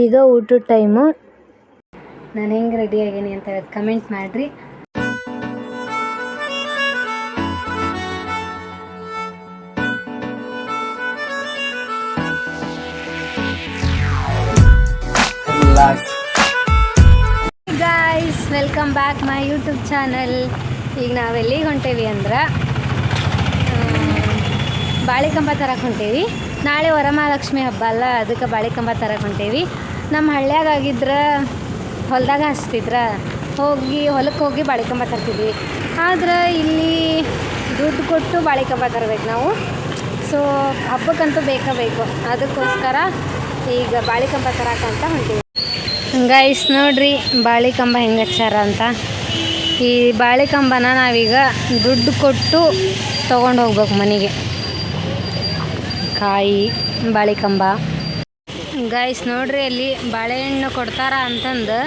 ಈಗ ಊಟದ ಟೈಮು. ನಾನು ಹೆಂಗೆ ರೆಡಿ ಆಗೀನಿ ಅಂತ ಹೇಳಿ ಕಮೆಂಟ್ ಮಾಡಿರಿ. Guys, welcome back my YouTube channel. ಈಗ ನಾವು ಎಲ್ಲಿಗೆ ಹೊಂಟೇವಿ ಅಂದ್ರೆ ಬಾಳೆಕಂಬ ತರಕ್ಕೆ ಹೊಂಟೇವಿ. ನಾಳೆ ವರಮಹಾಲಕ್ಷ್ಮಿ ಹಬ್ಬ ಅಲ್ಲ, ಅದಕ್ಕೆ ಬಾಳೆಕಂಬ ತರಕ್ಕೆ ಹೊಂಟೇವಿ. ನಮ್ಮ ಹಳ್ಳಿಯಾಗಿದ್ರೆ ಹೊಲದಾಗ ಹಚ್ತಿದ್ರೆ ಹೊಲಕ್ಕೆ ಹೋಗಿ ಬಾಳೆಕಂಬ ತರ್ತಿದ್ವಿ. ಆದ್ರೆ ಇಲ್ಲಿ ದುಡ್ಡು ಕೊಟ್ಟು ಬಾಳೆಕಂಬ ತರಬೇಕು ನಾವು. ಸೊ ಹಬ್ಬಕ್ಕಂತೂ ಬೇಕು. ಅದಕ್ಕೋಸ್ಕರ ಈಗ ಬಾಳೆಕಂಬ ತರಕ್ಕಂತ ಹೊಂಟೀವಿ. ಗೈಸ್ ನೋಡ್ರಿ ಬಾಳೆಕಂಬ ಹೆಂಗೆ ಹಚ್ಚಾರ ಅಂತ. ಈ ಬಾಳೆಕಂಬನ ನಾವೀಗ ದುಡ್ಡು ಕೊಟ್ಟು ತೊಗೊಂಡು ಹೋಗ್ಬೇಕು ಮನೆಗೆ. ಕಾಯಿ ಬಾಳೆಕಂಬ ಗೈಸ್ ನೋಡ್ರಿ, ಅಲ್ಲಿ ಬಾಳೆಹಣ್ಣು ಕೊಡ್ತಾರ ಅಂತಂದು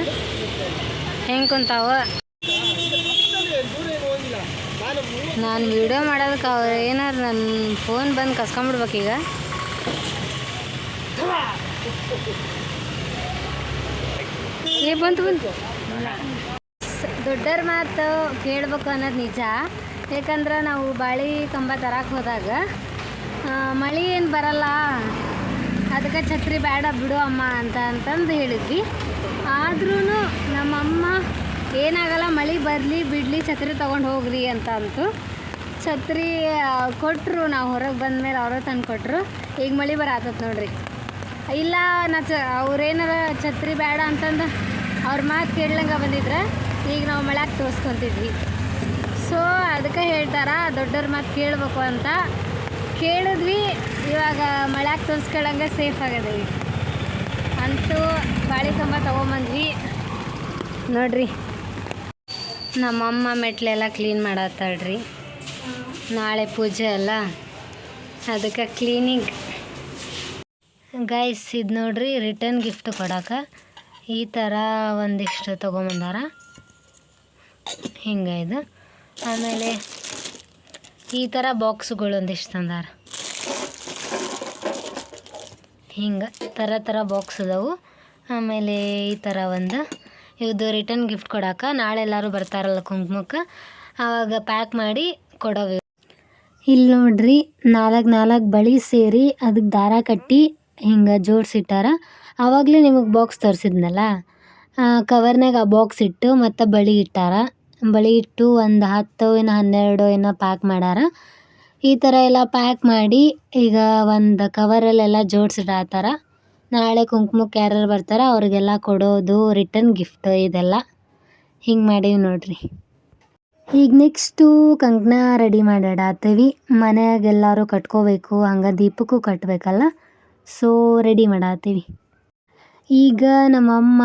ಹೆಂಗೆ ಕುಂತಾವ. ನಾನು ವಿಡಿಯೋ ಮಾಡೋದಕ್ಕೆ ಅವ್ರು ಏನಾರು ನನ್ನ ಫೋನ್ ಬಂದು ಕಸ್ಕೊಂಬಿಡ್ಬೇಕೀಗ. ಬಂತು ದೊಡ್ಡರ ಮಾತು ಕೇಳ್ಬೇಕು ಅನ್ನೋದು ನಿಜ. ಯಾಕಂದ್ರೆ ನಾವು ಬಾಳೆ ಕಂಬ ತರಕ್ಕೆ ಹೋದಾಗ ಮಳೆ ಏನು ಬರಲ್ಲ, ಅದಕ್ಕೆ ಛತ್ರಿ ಬೇಡ ಬಿಡು ಅಮ್ಮ ಅಂತಂದು ಹೇಳಿದ್ವಿ. ಆದ್ರೂ ನಮ್ಮಮ್ಮ ಏನಾಗಲ್ಲ, ಮಳೆ ಬರಲಿ ಬಿಡಲಿ ಛತ್ರಿ ತೊಗೊಂಡು ಹೋಗ್ರಿ ಅಂತು. ಛತ್ರಿ ಕೊಟ್ಟರು. ನಾವು ಹೊರಗೆ ಬಂದಮೇಲೆ ಅವರೇ ತಂದು ಕೊಟ್ಟರು. ಈಗ ಮಳೆ ಬರತ್ತತ್ ನೋಡ್ರಿ. ಇಲ್ಲ ಅವ್ರೇನಾರ ಛತ್ರಿ ಬೇಡ ಅಂತಂದು ಅವ್ರ ಮಾತು ಕೇಳಂಗೆ ಬಂದಿದ್ರೆ ಈಗ ನಾವು ಮಳೆಯಾಗ ತೋರಿಸ್ಕೊತಿದ್ವಿ. ಸೊ ಅದಕ್ಕೆ ಹೇಳ್ತಾರ ದೊಡ್ಡವ್ರ ಮಾತು ಕೇಳಬೇಕು ಅಂತ. ಕೇಳಿದ್ವಿ, ಇವಾಗ ಮಳೆಯಾಗ ತೋರಿಸ್ಕೊಳ್ಳಂಗೆ ಸೇಫ್ ಆಗದೀವಿ ಅಂತೂ ಬಾಳೆಕಂಬ ತೊಗೊಂಬಂದ್ವಿ. ನೋಡ್ರಿ ನಮ್ಮಮ್ಮ ಮೆಟ್ಲೆಲ್ಲ ಕ್ಲೀನ್ ಮಾಡತ್ತಾಳ್ರಿ. ನಾಳೆ ಪೂಜೆ ಅಲ್ಲ, ಅದಕ್ಕೆ ಕ್ಲೀನಿಂಗ್. ಗೈಸ್ ಇದು ನೋಡ್ರಿ ರಿಟರ್ನ್ ಗಿಫ್ಟ್ ಕೊಡೋಕೆ ಈ ಥರ ಒಂದಿಷ್ಟು ತೊಗೊಂಬಂದಾರ. ಹಿಂಗೆ ಇದು. ಆಮೇಲೆ ಈ ಥರ ಬಾಕ್ಸ್ಗಳು ಒಂದಿಷ್ಟು ತಂದಾರ. ಹಿಂಗೆ ಥರ ಬಾಕ್ಸ್ ಅದಾವು. ಆಮೇಲೆ ಈ ಥರ ಒಂದು ಇದು ರಿಟರ್ನ್ ಗಿಫ್ಟ್ ಕೊಡೋಕೆ. ನಾಳೆ ಎಲ್ಲರೂ ಬರ್ತಾರಲ್ಲ ಕುಂಕುಮಕ್ಕೆ, ಆವಾಗ ಪ್ಯಾಕ್ ಮಾಡಿ ಕೊಡೋವು. ಇಲ್ಲಿ ನೋಡ್ರಿ 4 ಬಳಿ ಸೇರಿ ಅದಕ್ಕೆ ದಾರ ಕಟ್ಟಿ ಹಿಂಗೆ ಜೋಡಿಸಿಟ್ಟಾರ. ಆವಾಗಲೇ ನಿಮಗೆ ಬಾಕ್ಸ್ ತರಿಸಿದ್ನಲ್ಲ, ಕವರ್ನಾಗ ಆ ಬಾಕ್ಸ್ ಇಟ್ಟು ಮತ್ತು ಬಳಿ ಇಟ್ಟಾರ. ಬಳಿ ಇಟ್ಟು ಒಂದು 10 ಏನೋ 12 ಏನೋ ಪ್ಯಾಕ್ ಮಾಡ್ಯಾರ. ಈ ಥರ ಎಲ್ಲ ಪ್ಯಾಕ್ ಮಾಡಿ ಈಗ ಒಂದು ಕವರಲ್ಲೆಲ್ಲ ಜೋಡಿಸಿಡತ್ತಾರ. ನಾಳೆ ಕುಂಕುಮಕ್ಕೆ ಯಾರ್ಯಾರು ಬರ್ತಾರ ಅವ್ರಿಗೆಲ್ಲ ಕೊಡೋದು ರಿಟರ್ನ್ ಗಿಫ್ಟ್ ಇದೆಲ್ಲ. ಹಿಂಗೆ ಮಾಡೀವಿ ನೋಡ್ರಿ. ಈಗ ನೆಕ್ಸ್ಟು ಕಂಕಣ ರೆಡಿ ಮಾಡಿಡತ್ತೀವಿ. ಮನೆಯಾಗೆಲ್ಲರೂ ಕಟ್ಕೋಬೇಕು, ಹಂಗೆ ದೀಪಕ್ಕೂ ಕಟ್ಟಬೇಕಲ್ಲ. So ready ಮಾಡತ್ತೀವಿ. ಈಗ ನಮ್ಮಮ್ಮ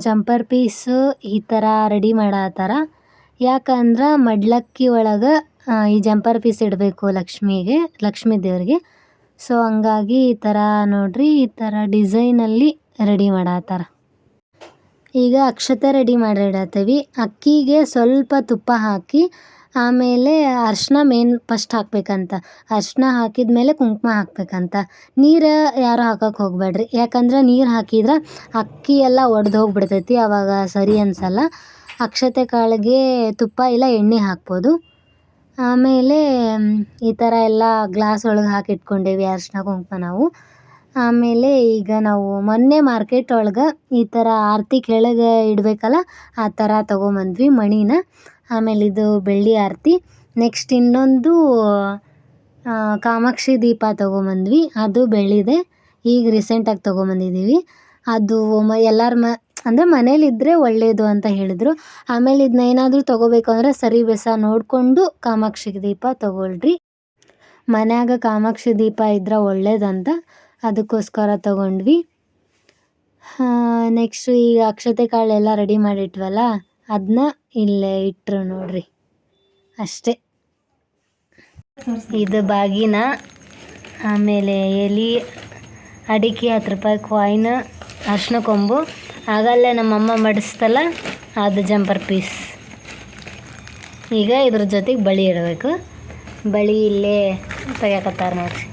ಜಂಪರ್ ಪೀಸು ಈ ಥರ ರೆಡಿ ಮಾಡತ್ತಾರ. ಯಾಕಂದ್ರೆ ಮಡ್ಲಕ್ಕಿ ಒಳಗೆ ಈ ಜಂಪರ್ ಪೀಸ್ ಇಡಬೇಕು ಲಕ್ಷ್ಮೀ ದೇವ್ರಿಗೆ. ಸೊ ಹಂಗಾಗಿ ಈ ಥರ ನೋಡ್ರಿ, ಈ ಥರ ಡಿಸೈನಲ್ಲಿ ರೆಡಿ ಮಾಡತ್ತಾರ. ಈಗ ಅಕ್ಷತೆ ರೆಡಿ ಮಾಡಿಡತ್ತೀವಿ. ಅಕ್ಕಿಗೆ ಸ್ವಲ್ಪ ತುಪ್ಪ ಹಾಕಿ ಆಮೇಲೆ ಅರಿಶಿನ ಮೇನ್ ಫಸ್ಟ್ ಹಾಕಬೇಕಂತ. ಅರಿಶಿನ ಹಾಕಿದ ಮೇಲೆ ಕುಂಕುಮ ಹಾಕಬೇಕಂತ. ನೀರು ಯಾರು ಹಾಕಕ್ಕೆ ಹೋಗಬೇಡ್ರಿ, ಯಾಕಂದ್ರೆ ನೀರು ಹಾಕಿದ್ರೆ ಅಕ್ಕಿ ಎಲ್ಲ ಒಡೆದು ಹೋಗ್ಬಿಡ್ತೈತಿ, ಆವಾಗ ಸರಿ ಅನಿಸಲ್ಲ. ಅಕ್ಷತೆ ಕಾಳಿಗೆ ತುಪ್ಪ ಇಲ್ಲ ಎಣ್ಣೆ ಹಾಕ್ಬೋದು. ಆಮೇಲೆ ಈ ಥರ ಎಲ್ಲ ಗ್ಲಾಸ್ ಒಳಗೆ ಹಾಕಿಟ್ಕೊಂಡೇವಿ ಅರಿಶಿನ ಕುಂಕುಮ ನಾವು. ಆಮೇಲೆ ಈಗ ನಾವು ಮೊನ್ನೆ ಮಾರ್ಕೆಟ್ ಒಳಗೆ ಈ ಥರ ಆರತಿ ಕೆಳಗೆ ಇಡಬೇಕಲ್ಲ, ಆ ಥರ ತೊಗೊಂಬಂದ್ವಿ ಮಣಿನ. ಆಮೇಲೆ ಇದು ಬೆಳ್ಳಿ ಆರತಿ. ನೆಕ್ಸ್ಟ್ ಇನ್ನೊಂದು ಕಾಮಾಕ್ಷಿ ದೀಪ ತೊಗೊಂಬಂದ್ವಿ, ಅದು ಬೆಳ್ಳಿದೆ. ಈಗ ರೀಸೆಂಟಾಗಿ ತೊಗೊಂಬಂದಿದ್ದೀವಿ. ಅದು ಎಲ್ಲರ ಅಂದರೆ ಮನೇಲಿದ್ದರೆ ಒಳ್ಳೆಯದು ಅಂತ ಹೇಳಿದರು. ಆಮೇಲೆ ಇದನ್ನ ಏನಾದರೂ ತೊಗೋಬೇಕು ಅಂದರೆ ಸರಿ ಬೆಸ ನೋಡಿಕೊಂಡು ಕಾಮಾಕ್ಷಿ ದೀಪ ತೊಗೊಳ್ರಿ. ಮನ್ಯಾಗ ಕಾಮಾಕ್ಷಿ ದೀಪ ಇದ್ರೆ ಒಳ್ಳೇದಂತ, ಅದಕ್ಕೋಸ್ಕರ ತೊಗೊಂಡ್ವಿ. ನೆಕ್ಸ್ಟು ಈಗ ಅಕ್ಷತೆ ಕಾಳೆಲ್ಲ ರೆಡಿ ಮಾಡಿಟ್ವಲ್ಲ, ಅದನ್ನ ಇಲ್ಲೇ ಇಟ್ಟರು ನೋಡ್ರಿ, ಅಷ್ಟೇ. ಇದು ಬಾಗಿನ, ಆಮೇಲೆ ಎಲೆ, ಅಡಿಕೆ 10 ರೂಪಾಯಿ ಕಾಯಿನ್, ಅರಿಶಿನ ಕೊಂಬು, ಆಗಲ್ಲೇ ನಮ್ಮಮ್ಮ ಮಡಿಸ್ತಲ್ಲ ಅದು ಜಂಪರ್ ಪೀಸ್. ಈಗ ಇದ್ರ ಜೊತೆಗೆ ಬಳಿ ಇಡಬೇಕು. ಬಳಿ ಇಲ್ಲೇ ತೆಗಿಯಕತ್ತಾರ ನೋಡ್ರಿ.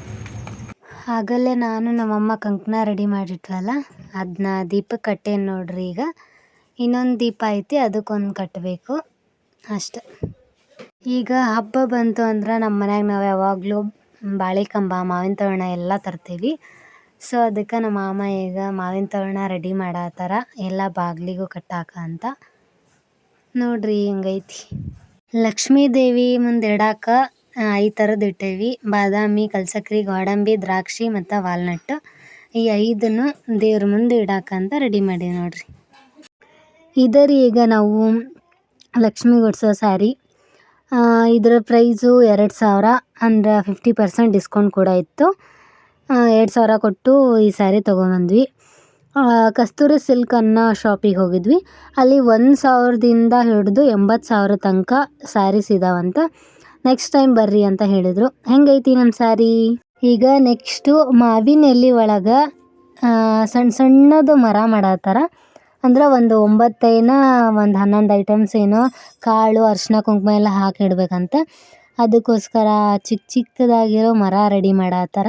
ಆಗಲೇ ನಾನು ನಮ್ಮಮ್ಮ ಕಂಕಣ ರೆಡಿ ಮಾಡಿಟ್ವಲ್ಲ ಅದನ್ನ ದೀಪಕ್ಕೆ ಕಟ್ಟೇನಿ ನೋಡ್ರಿ. ಈಗ ಇನ್ನೊಂದು ದೀಪ ಐತಿ, ಅದಕ್ಕೊಂದು ಕಟ್ಟಬೇಕು ಅಷ್ಟೆ. ಈಗ ಹಬ್ಬ ಬಂತು ಅಂದ್ರೆ ನಮ್ಮ ಮನ್ಯಾಗ ನಾವು ಯಾವಾಗಲೂ ಬಾಳೆಕಂಬ, ಮಾವಿನ ತೋರಣ ಎಲ್ಲ ತರ್ತೀವಿ. ಸೊ ಅದಕ್ಕೆ ನಮ್ಮ ಮಾಮ ಈಗ ಮಾವಿನ ತೋರಣ ರೆಡಿ ಮಾಡತ್ತಾರ ಎಲ್ಲ ಬಾಗಿಲಿಗೂ ಕಟ್ಟಾಕ ಅಂತ. ನೋಡ್ರಿ ಹಿಂಗೈತಿ. ಲಕ್ಷ್ಮೀ ದೇವಿ ಮುಂದೆ ಇಡಾಕ 5 ಥರದ್ದು ಇಟ್ಟೇವಿ: ಬಾದಾಮಿ, ಕಲ್ಸಕ್ರಿ, ಗೋಡಂಬಿ, ದ್ರಾಕ್ಷಿ ಮತ್ತು ವಾಲ್ನಟ್. ಈ 5ನ್ನು ದೇವ್ರ ಮುಂದೆ ಇಡಾಕ ಅಂತ ರೆಡಿ ಮಾಡೀವಿ ನೋಡ್ರಿ. ಇದರಿ ಈಗ ನಾವು ಲಕ್ಷ್ಮಿ ಕೊಡ್ಸೋ ಸ್ಯಾರಿ. ಇದರ ಪ್ರೈಸು 2000, ಅಂದರೆ 50% ಡಿಸ್ಕೌಂಟ್ ಕೂಡ ಇತ್ತು. 2000 ಕೊಟ್ಟು ಈ ಸ್ಯಾರಿ ತೊಗೊಂಬಂದ್ವಿ. ಕಸ್ತೂರಿ ಸಿಲ್ಕ್ ಅನ್ನೋ ಶಾಪಿಗೆ ಹೋಗಿದ್ವಿ. ಅಲ್ಲಿ 1000ದಿಂದ ಹಿಡಿದು 80,000 ತನಕ ಸ್ಯಾರೀಸ್ ಇದಾವಂತ. ನೆಕ್ಸ್ಟ್ ಟೈಮ್ ಬರ್ರಿ ಅಂತ ಹೇಳಿದರು. ಹೆಂಗೈತಿ ನಮ್ಮ ಸ್ಯಾರಿ? ಈಗ ನೆಕ್ಸ್ಟು ಮಾವಿನ ಎಲೆ ಒಳಗೆ ಸಣ್ಣ ಸಣ್ಣದು ಮರ ಮಾಡತ್ತಾರ. ಅಂದ್ರೆ ಒಂದು 9 ಒಂದು 11 ಐಟಮ್ಸ್ ಏನೋ ಕಾಳು, ಅರಿಶಿನ, ಕುಂಕುಮ ಎಲ್ಲ ಹಾಕಿ ಇಡ್ಬೇಕಂತ. ಅದಕ್ಕೋಸ್ಕರ ಚಿಕ್ಕ ಚಿಕ್ಕದಾಗಿರೋ ಮರ ರೆಡಿ ಮಾಡತ್ತಾರ.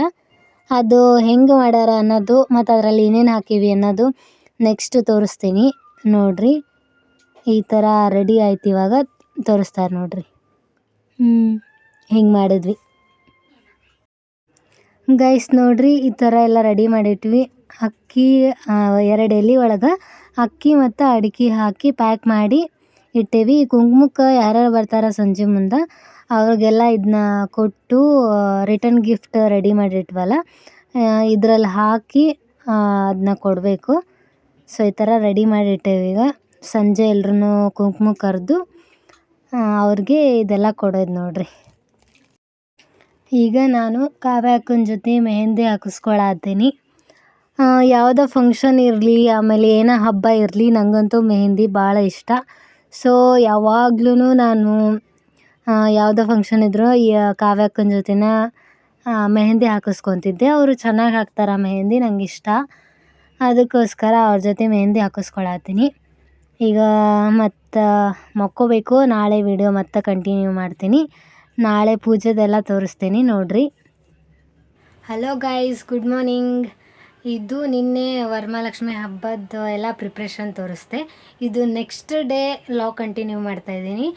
ಅದು ಹೆಂಗೆ ಮಾಡ್ಯಾರ ಅನ್ನೋದು ಮತ್ತು ಅದರಲ್ಲಿ ಏನೇನು ಹಾಕೀವಿ ಅನ್ನೋದು ನೆಕ್ಸ್ಟ್ ತೋರಿಸ್ತೀನಿ ನೋಡ್ರಿ. ಈ ಥರ ರೆಡಿ ಆಯ್ತು, ಇವಾಗ ತೋರಿಸ್ತಾರೆ ನೋಡ್ರಿ. ಹಿಂಗೆ ಮಾಡಿದ್ವಿ ಗೈಸ್. ನೋಡ್ರಿ ಈ ಥರ ಎಲ್ಲ ರೆಡಿ ಮಾಡಿಟ್ವಿ. ಅಕ್ಕಿ 2 ಎಲೆ ಒಳಗೆ ಅಕ್ಕಿ ಮತ್ತು ಅಡಿಕೆ ಹಾಕಿ ಪ್ಯಾಕ್ ಮಾಡಿ ಇಟ್ಟೇವಿ. ಕುಂಕುಮಕ್ಕೆ ಯಾರ್ಯಾರು ಬರ್ತಾರ ಸಂಜೆ ಮುಂದೆ ಅವ್ರಿಗೆಲ್ಲ ಇದನ್ನ ಕೊಟ್ಟು ರಿಟರ್ನ್ ಗಿಫ್ಟ್ ರೆಡಿ ಮಾಡಿಟ್ವಲ್ಲ ಇದರಲ್ಲಿ ಹಾಕಿ ಅದನ್ನ ಕೊಡಬೇಕು. ಸೊ ಈ ಥರ ರೆಡಿ ಮಾಡಿ ಇಟ್ಟೇವಿ. ಈಗ ಸಂಜೆ ಎಲ್ರೂ ಕುಂಕುಮ ಕರೆದು ಅವ್ರಿಗೆ ಇದೆಲ್ಲ ಕೊಡೋದು ನೋಡ್ರಿ. ಈಗ ನಾನು ಕಾವ್ಯ ಅಕ್ಕನ ಜೊತೆ ಮೆಹಂದಿ ಹಾಕಿಸ್ಕೊಳತ್ತೀನಿ. ಯಾವುದೋ ಫಂಕ್ಷನ್ ಇರಲಿ, ಆಮೇಲೆ ಏನೋ ಹಬ್ಬ ಇರಲಿ, ನನಗಂತೂ ಮೆಹಂದಿ ಭಾಳ ಇಷ್ಟ. ಸೊ ಯಾವಾಗ್ಲೂ ನಾನು ಯಾವುದೋ ಫಂಕ್ಷನ್ ಇದ್ದರೂ ಈ ಕಾವ್ಯ ಅಕ್ಕನ ಜೊತೆನ ಮೆಹಂದಿ ಹಾಕಿಸ್ಕೊತಿದ್ದೆ. ಅವರು ಚೆನ್ನಾಗಿ ಹಾಕ್ತಾರೆ ಮೆಹಂದಿ, ನಂಗೆ ಇಷ್ಟ. ಅದಕ್ಕೋಸ್ಕರ ಅವ್ರ ಜೊತೆ ಮೆಹಂದಿ ಹಾಕಿಸ್ಕೊಳತ್ತೀನಿ. ಈಗ ಮತ್ತು ಮಕ್ಕೋಬೇಕು. ನಾಳೆ ವಿಡಿಯೋ ಮತ್ತೆ ಕಂಟಿನ್ಯೂ ಮಾಡ್ತೀನಿ. ನಾಳೆ ಪೂಜೆದೆಲ್ಲ ತೋರಿಸ್ತೀನಿ ನೋಡ್ರಿ. Hello guys, good morning. ಇದು ನಿನ್ನೆ ವರಮಹಾಲಕ್ಷ್ಮಿ ಹಬ್ಬದ ಎಲ್ಲ ಪ್ರಿಪ್ರೇಷನ್ ತೋರಿಸ್ದೆ. ಇದು ನೆಕ್ಸ್ಟ್ ಡೇ ಲಾಗ್ ಕಂಟಿನ್ಯೂ ಮಾಡ್ತಾಯಿದ್ದೀನಿ.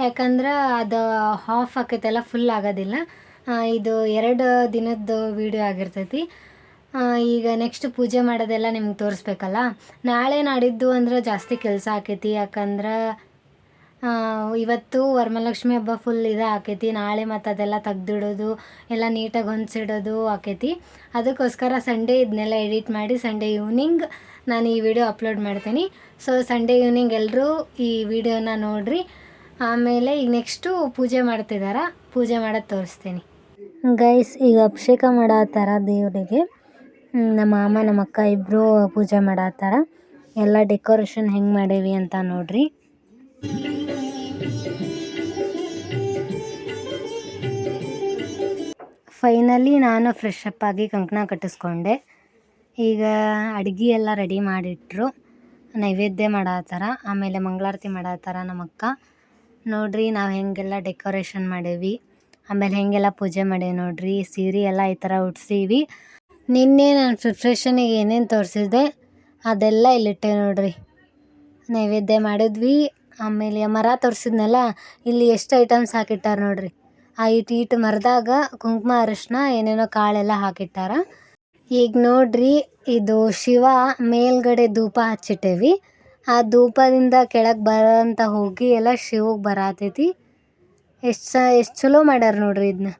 ಯಾಕಂದ್ರೆ ಅದು ಹಾಫ್ ಆಕೈತೆಲ್ಲ, ಫುಲ್ ಆಗೋದಿಲ್ಲ. ಇದು 2 ದಿನದ್ದು ವೀಡಿಯೋ ಆಗಿರ್ತೈತಿ. ಈಗ ನೆಕ್ಸ್ಟ್ ಪೂಜೆ ಮಾಡೋದೆಲ್ಲ ನಿಮ್ಗೆ ತೋರಿಸ್ಬೇಕಲ್ಲ. ನಾಳೆ ನಾಡಿದ್ದು ಅಂದ್ರೆ ಜಾಸ್ತಿ ಕೆಲಸ ಆಕೈತಿ. ಯಾಕಂದ್ರೆ ಇವತ್ತು ವರಮಹಾಲಕ್ಷ್ಮಿ ಹಬ್ಬ ಫುಲ್ ಇದು ಆಕೈತಿ. ನಾಳೆ ಮತ್ತು ಅದೆಲ್ಲ ತೆಗ್ದಿಡೋದು, ಎಲ್ಲ ನೀಟಾಗಿ ಹೊಂದಿಸಿಡೋದು ಆಕೈತಿ. ಅದಕ್ಕೋಸ್ಕರ ಸಂಡೇ ಇದನ್ನೆಲ್ಲ ಎಡಿಟ್ ಮಾಡಿ ಸಂಡೇ ಈವ್ನಿಂಗ್ ನಾನು ಈ ವಿಡಿಯೋ ಅಪ್ಲೋಡ್ ಮಾಡ್ತೀನಿ. ಸೊ ಸಂಡೇ ಈವ್ನಿಂಗ್ ಎಲ್ಲರೂ ಈ ವಿಡಿಯೋನ ನೋಡಿರಿ. ಆಮೇಲೆ ಈಗ ನೆಕ್ಸ್ಟು ಪೂಜೆ ಮಾಡ್ತಿದ್ದಾರೆ, ಪೂಜೆ ಮಾಡೋದು ತೋರಿಸ್ತೀನಿ ಗೈಸ್. ಈಗ ಅಭಿಷೇಕ ಮಾಡತ್ತಾರ ದೇವರಿಗೆ. ನಮ್ಮ ಮಾಮ ನಮ್ಮ ಅಕ್ಕ ಇಬ್ಬರು ಪೂಜೆ ಮಾಡತ್ತಾರ. ಎಲ್ಲ ಡೆಕೋರೇಷನ್ ಹೆಂಗೆ ಮಾಡೇವಿ ಅಂತ ನೋಡ್ರಿ. ಫೈನಲಿ ನಾನು ಫ್ರೆಶ್ ಅಪ್ ಆಗಿ ಕಂಕಣ ಕಟ್ಟಿಸ್ಕೊಂಡೆ. ಈಗ ಅಡುಗೆ ಎಲ್ಲ ರೆಡಿ ಮಾಡಿಟ್ರು, ನೈವೇದ್ಯ ಮಾಡತ್ತಾರ. ಆಮೇಲೆ ಮಂಗಳಾರತಿ ಮಾಡತ್ತಾರ ನಮ್ಮ ಅಕ್ಕ. ನೋಡ್ರಿ ನಾವು ಹೆಂಗೆಲ್ಲ ಡೆಕೋರೇಷನ್ ಮಾಡೇವಿ, ಆಮೇಲೆ ಹೆಂಗೆಲ್ಲ ಪೂಜೆ ಮಾಡೇವಿ ನೋಡ್ರಿ. ಸೀರೆ ಎಲ್ಲ ಈ ಥರ ಉಡ್ಸೀವಿ. ನಿನ್ನೆ ನಾನು ಪ್ರಿಪ್ರೇಷನಿಗೆ ಏನೇನು ತೋರಿಸಿದೆ ಅದೆಲ್ಲ ಇಲ್ಲಿಟ್ಟೆ ನೋಡ್ರಿ. ನೈವೇದ್ಯ ಮಾಡಿದ್ವಿ. ಆಮೇಲೆ ಮರ ತೋರಿಸಿದ್ನಲ್ಲ, ಇಲ್ಲಿ ಎಷ್ಟು ಐಟಮ್ಸ್ ಹಾಕಿಟ್ಟಾರ ನೋಡ್ರಿ. ಆ ಇಟ್ಟು ಮರದಾಗ ಕುಂಕುಮ, ಅರಿಶಿನ, ಏನೇನೋ ಕಾಳೆಲ್ಲ ಹಾಕಿಟ್ಟಾರ. ಈಗ ನೋಡ್ರಿ, ಇದು ಶಿವ ಮೇಲ್ಗಡೆ ಧೂಪ ಹಚ್ಚಿಟ್ಟೇವಿ. ಆ ಧೂಪದಿಂದ ಕೆಳಗೆ ಬರೋಂಥ ಹೋಗಿ ಎಲ್ಲ ಶಿವಗೆ ಬರತೈತಿ. ಎಷ್ಟು ಚಲೋ ಮಾಡ್ಯಾರ ನೋಡ್ರಿ ಇದನ್ನ.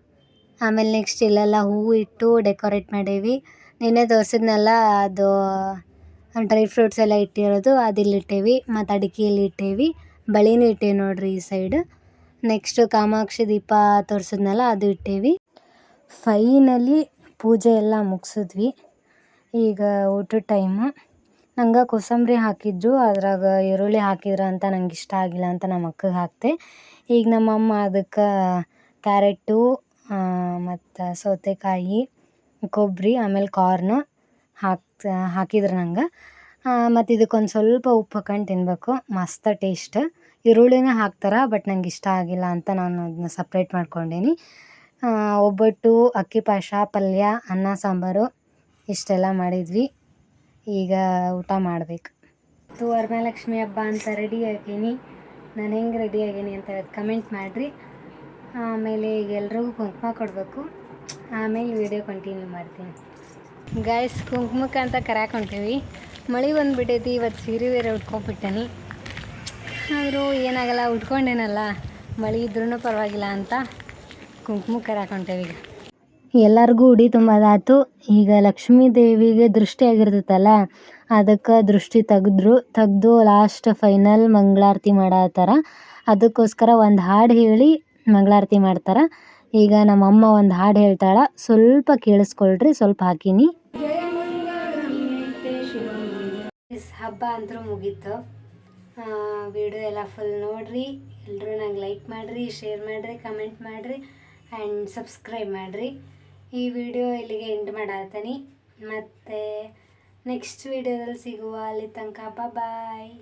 ಆಮೇಲೆ ನೆಕ್ಸ್ಟ್ ಇಲ್ಲೆಲ್ಲ ಹೂವು ಇಟ್ಟು ಡೆಕೋರೇಟ್ ಮಾಡೇವಿ. ನಿನ್ನೆ ತೋರಿಸಿದ್ನೆಲ್ಲ ಅದು ಡ್ರೈ ಫ್ರೂಟ್ಸ್ ಎಲ್ಲ ಇಟ್ಟಿರೋದು ಅದಿಲ್ಲಿಟ್ಟೇವಿ. ಮತ್ತು ಅಡಿಕೆಯಲ್ಲಿ ಇಟ್ಟೇವಿ, ಬಳಿನೂ ಇಟ್ಟೇವಿ ನೋಡ್ರಿ ಈ ಸೈಡ್. ನೆಕ್ಸ್ಟು ಕಾಮಾಕ್ಷಿ ದೀಪ ತೋರಿಸಿದ್ನಲ್ಲ ಅದು ಇಟ್ಟೇವಿ. ಫೈನಲಿ ಪೂಜೆ ಎಲ್ಲ ಮುಗಿಸಿದ್ವಿ. ಈಗ ಊಟದ ಟೈಮು. ನಂಗೆ ಕೋಸಂಬರಿ ಹಾಕಿದ್ರು, ಅದ್ರಾಗ ಈರುಳ್ಳಿ ಹಾಕಿದ್ರು ಅಂತ ನಂಗೆ ಇಷ್ಟ ಆಗಿಲ್ಲ ಅಂತ ನಮ್ಮ ಅಕ್ಕಗೆ ಹಾಕಿದೆ. ಈಗ ನಮ್ಮಮ್ಮ ಅದಕ್ಕೆ ಕ್ಯಾರೆಟು ಮತ್ತು ಸೌತೆಕಾಯಿ, ಕೊಬ್ಬರಿ, ಆಮೇಲೆ ಕಾರ್ನ್ ಹಾಕಿದ್ರು ನಂಗೆ. ಮತ್ತು ಇದಕ್ಕೊಂದು ಸ್ವಲ್ಪ ಉಪ್ಪು ಹಾಕೊಂಡು ತಿನ್ನಬೇಕು, ಮಸ್ತ್ ಟೇಸ್ಟ್. ಈರುಳ್ಳಿನೇ ಹಾಕ್ತಾರೆ, ಬಟ್ ನಂಗೆ ಇಷ್ಟ ಆಗಿಲ್ಲ ಅಂತ ನಾನು ಅದನ್ನ ಸಪ್ರೇಟ್ ಮಾಡ್ಕೊಂಡೀನಿ. ಒಬ್ಬಟ್ಟು, ಅಕ್ಕಿ ಪಾಯಸ, ಪಲ್ಯ, ಅನ್ನ ಸಾಂಬಾರು ಇಷ್ಟೆಲ್ಲ ಮಾಡಿದ್ವಿ. ಈಗ ಊಟ ಮಾಡಬೇಕು. ಇವತ್ತು ವರಮಹಾಲಕ್ಷ್ಮಿ ಹಬ್ಬ ಅಂತ ರೆಡಿ ಆಗೀನಿ. ನಾನು ಹೆಂಗೆ ರೆಡಿ ಆಗೀನಿ ಅಂತ ಕಮೆಂಟ್ ಮಾಡಿರಿ. ಆಮೇಲೆ ಈಗ ಎಲ್ರಿಗೂ ಕುಂಕುಮ ಕೊಡಬೇಕು. ಆಮೇಲೆ ವಿಡಿಯೋ ಕಂಟಿನ್ಯೂ ಮಾಡ್ತೀನಿ. ಗಾಯ್ಸ್, ಕುಂಕುಮಕ್ಕೆ ಅಂತ ಕರ್ಯಾಕೆ ಹೊಂಟೀವಿ. ಮಳೆ ಬಂದುಬಿಟ್ಟೈತಿ. ಇವತ್ತು ಸೀರೆ ಬೇರೆ ಉಟ್ಕೊಂಡ್ಬಿಟ್ಟೇನಿ. ಆದರೂ ಏನಾಗಲ್ಲ, ಉಟ್ಕೊಂಡೇನಲ್ಲ, ಮಳೆ ಇದ್ರೂ ಪರವಾಗಿಲ್ಲ ಅಂತ ಕುಂಕುಮಕ್ಕೆ ಕರ್ಯಾಕೆ ಹೊಂಟೇವಿ. ಈಗ ಎಲ್ಲರಿಗೂ ಉಡಿ ತುಂಬೋದಾಯ್ತು. ಈಗ ಲಕ್ಷ್ಮೀ ದೇವಿಗೆ ದೃಷ್ಟಿ ಆಗಿರ್ತೈತಲ್ಲ, ಅದಕ್ಕೆ ದೃಷ್ಟಿ ತೆಗೆದು ಲಾಸ್ಟ್ ಫೈನಲ್ ಮಂಗಳಾರತಿ ಮಾಡತ್ತಾರ. ಅದಕ್ಕೋಸ್ಕರ ಒಂದು ಹಾಡು ಹೇಳಿ ಮಂಗಳಾರತಿ ಮಾಡ್ತಾರೆ. ಈಗ ನಮ್ಮಮ್ಮ ಒಂದು ಹಾಡು ಹೇಳ್ತಾಳೆ, ಸ್ವಲ್ಪ ಕೇಳಿಸ್ಕೊಳ್ರಿ. ಸ್ವಲ್ಪ ಹಾಕೀನಿ. ಹಬ್ಬ ಅಂತೂ ಮುಗೀತು. ವಿಡಿಯೋ ಎಲ್ಲ ಫುಲ್ ನೋಡಿರಿ. ಎಲ್ಲರೂ ನಂಗೆ ಲೈಕ್ ಮಾಡಿರಿ, ಶೇರ್ ಮಾಡಿರಿ, ಕಮೆಂಟ್ ಮಾಡಿರಿ ಆ್ಯಂಡ್ ಸಬ್ಸ್ಕ್ರೈಬ್ ಮಾಡಿರಿ. ಈ ವಿಡಿಯೋ ಇಲ್ಲಿಗೆ ಎಂಡ್ ಮಾಡತ್ತೀನಿ. ಮತ್ತು ನೆಕ್ಸ್ಟ್ ವಿಡಿಯೋದಲ್ಲಿ ಸಿಗುವ. ಅಲ್ಲಿ ತನಕ ಬಾಯ್.